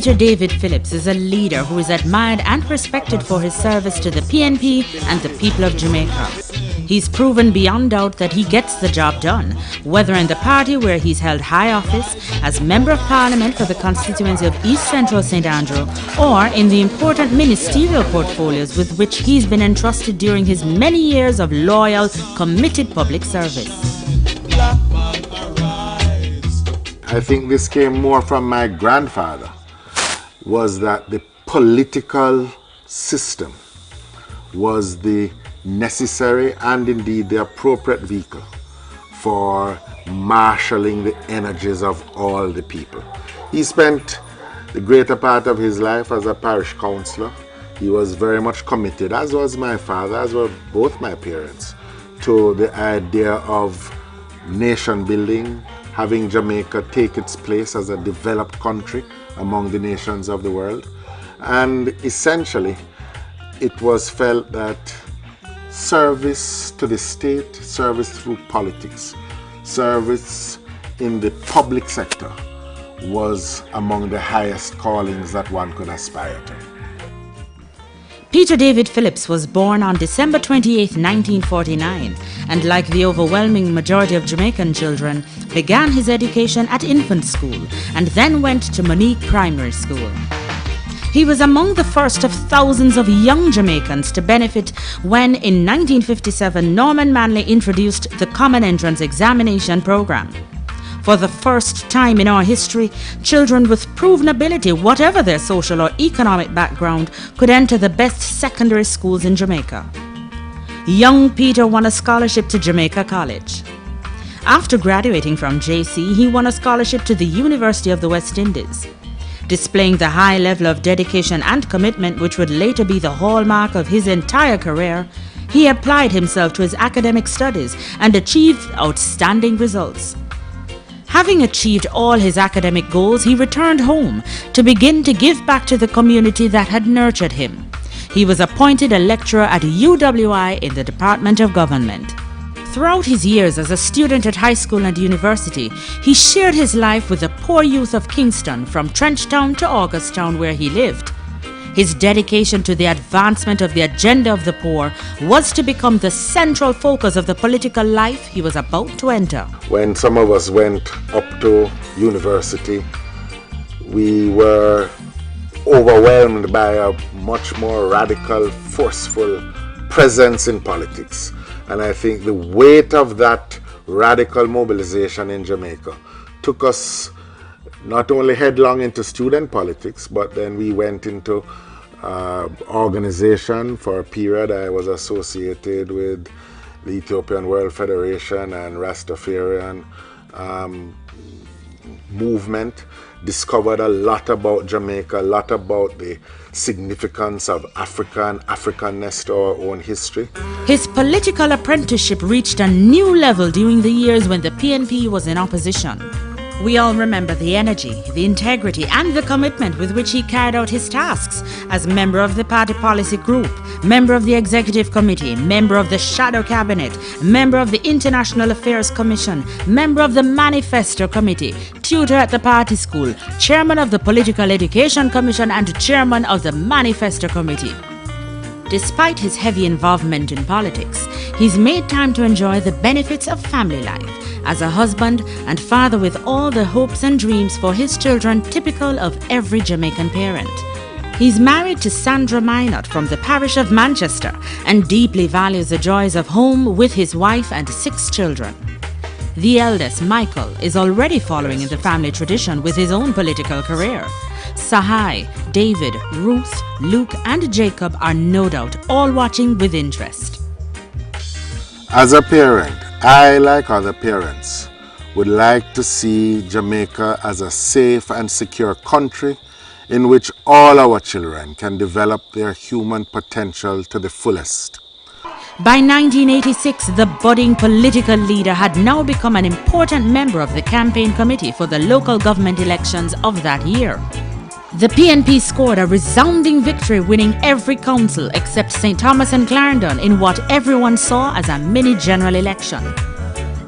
Peter David Phillips is a leader who is admired and respected for his service to the PNP and the people of Jamaica. He's proven beyond doubt that he gets the job done, whether in the party where he's held high office, as Member of Parliament for the constituency of East Central St Andrew, or in the important ministerial portfolios with which he's been entrusted during his many years of loyal, committed public service. I think this came more from my grandfather, was that the political system was the necessary and indeed the appropriate vehicle for marshalling the energies of all the people. He spent the greater part of his life as a parish councillor. He was very much committed, as was my father, as were both my parents, to the idea of nation building, having Jamaica take its place as a developed country among the nations of the world. And essentially, it was felt that service to the state, service through politics, service in the public sector was among the highest callings that one could aspire to. Peter David Phillips was born on December 28, 1949, and like the overwhelming majority of Jamaican children, began his education at infant school and then went to Monique Primary School. He was among the first of thousands of young Jamaicans to benefit when, in 1957, Norman Manley introduced the Common Entrance Examination program. For the first time in our history, children with proven ability, whatever their social or economic background, could enter the best secondary schools in Jamaica. Young Peter won a scholarship to Jamaica College. After graduating from JC, he won a scholarship to the University of the West Indies. Displaying the high level of dedication and commitment which would later be the hallmark of his entire career, he applied himself to his academic studies and achieved outstanding results. Having achieved all his academic goals, he returned home to begin to give back to the community that had nurtured him. He was appointed a lecturer at UWI in the Department of Government. Throughout his years as a student at high school and university, he shared his life with the poor youth of Kingston, from Trenchtown to Augusttown, where he lived. His dedication to the advancement of the agenda of the poor was to become the central focus of the political life he was about to enter. When some of us went up to university, we were overwhelmed by a much more radical, forceful presence in politics. And I think the weight of that radical mobilization in Jamaica took us not only headlong into student politics, but then we went into organization. For a period, I was associated with the Ethiopian World Federation and Rastafarian movement. Discovered a lot about Jamaica, a lot about the significance of Africa and Africanness to our own history. His political apprenticeship reached a new level during the years when the PNP was in opposition. We all remember the energy, the integrity and the commitment with which he carried out his tasks as member of the party policy group, member of the executive committee, member of the shadow cabinet, member of the International Affairs Commission, member of the manifesto committee, tutor at the party school, chairman of the Political Education Commission and chairman of the manifesto committee. Despite his heavy involvement in politics, he's made time to enjoy the benefits of family life as a husband and father with all the hopes and dreams for his children typical of every Jamaican parent. He's married to Sandra Minot from the parish of Manchester and deeply values the joys of home with his wife and 6 children. The eldest, Michael, is already following in the family tradition with his own political career. Sahai, David, Ruth, Luke and Jacob are no doubt all watching with interest. As a parent, I, like other parents, would like to see Jamaica as a safe and secure country in which all our children can develop their human potential to the fullest. By 1986, the budding political leader had now become an important member of the campaign committee for the local government elections of that year. The PNP scored a resounding victory, winning every council except St. Thomas and Clarendon in what everyone saw as a mini general election.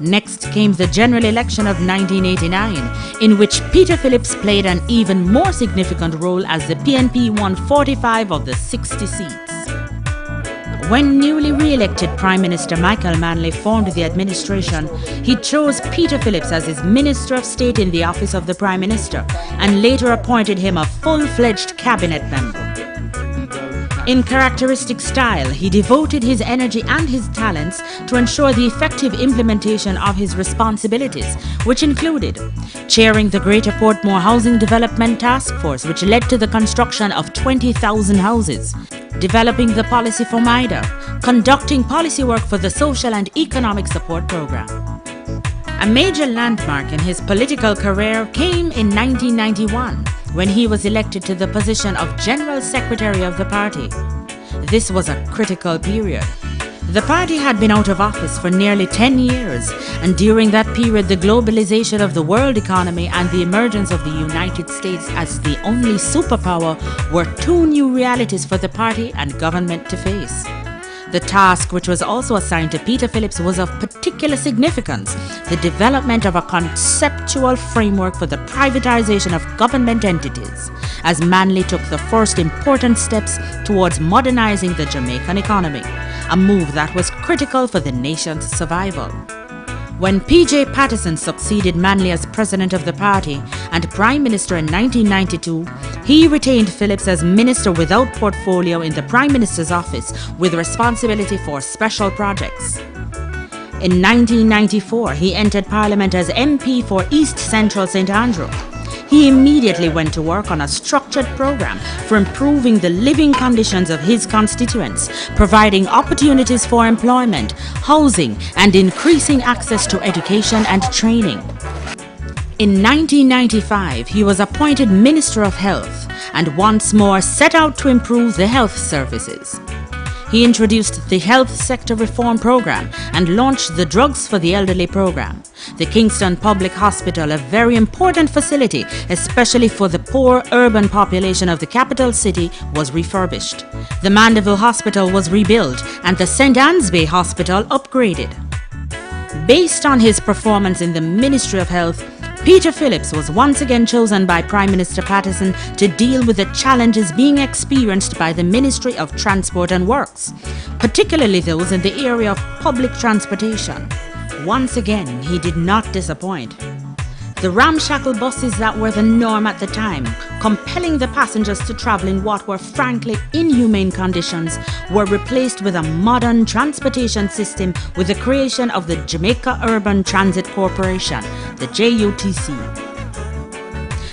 Next came the general election of 1989, in which Peter Phillips played an even more significant role as the PNP won 45 of the 60 seats. When newly re-elected Prime Minister Michael Manley formed the administration, he chose Peter Phillips as his Minister of State in the office of the Prime Minister and later appointed him a full-fledged cabinet member. In characteristic style, he devoted his energy and his talents to ensure the effective implementation of his responsibilities, which included chairing the Greater Portmore Housing Development Task Force, which led to the construction of 20,000 houses, developing the policy for MIDA, conducting policy work for the Social and Economic Support Program. A major landmark in his political career came in 1991, when he was elected to the position of General Secretary of the party. This was a critical period. The party had been out of office for nearly 10 years, and during that period the globalization of the world economy and the emergence of the United States as the only superpower were two new realities for the party and government to face. The task, which was also assigned to Peter Phillips, was of particular significance: the development of a conceptual framework for the privatization of government entities, as Manley took the first important steps towards modernizing the Jamaican economy, a move that was critical for the nation's survival. When P.J. Patterson succeeded Manley as president of the party and prime minister in 1992, he retained Phillips as minister without portfolio in the prime minister's office with responsibility for special projects. In 1994, he entered parliament as MP for East Central St. Andrew. He immediately went to work on a structured program for improving the living conditions of his constituents, providing opportunities for employment, housing, and increasing access to education and training. In 1995, he was appointed Minister of Health and once more set out to improve the health services. He introduced the Health Sector Reform Program and launched the Drugs for the Elderly program. The Kingston Public Hospital, a very important facility, especially for the poor urban population of the capital city, was refurbished. The Mandeville Hospital was rebuilt and the St. Anne's Bay Hospital upgraded. Based on his performance in the Ministry of Health, Peter Phillips was once again chosen by Prime Minister Patterson to deal with the challenges being experienced by the Ministry of Transport and Works, particularly those in the area of public transportation. Once again, he did not disappoint. The ramshackle buses that were the norm at the time, compelling the passengers to travel in what were frankly inhumane conditions, were replaced with a modern transportation system with the creation of the Jamaica Urban Transit Corporation, the JUTC.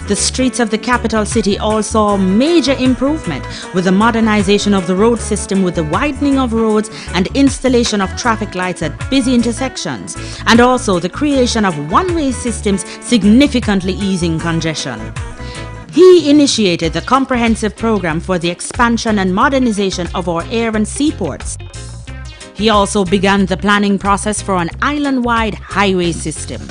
The streets of the capital city all saw major improvement with the modernization of the road system with the widening of roads and installation of traffic lights at busy intersections, and also the creation of one-way systems significantly easing congestion. He initiated the comprehensive program for the expansion and modernization of our air and seaports. He also began the planning process for an island-wide highway system.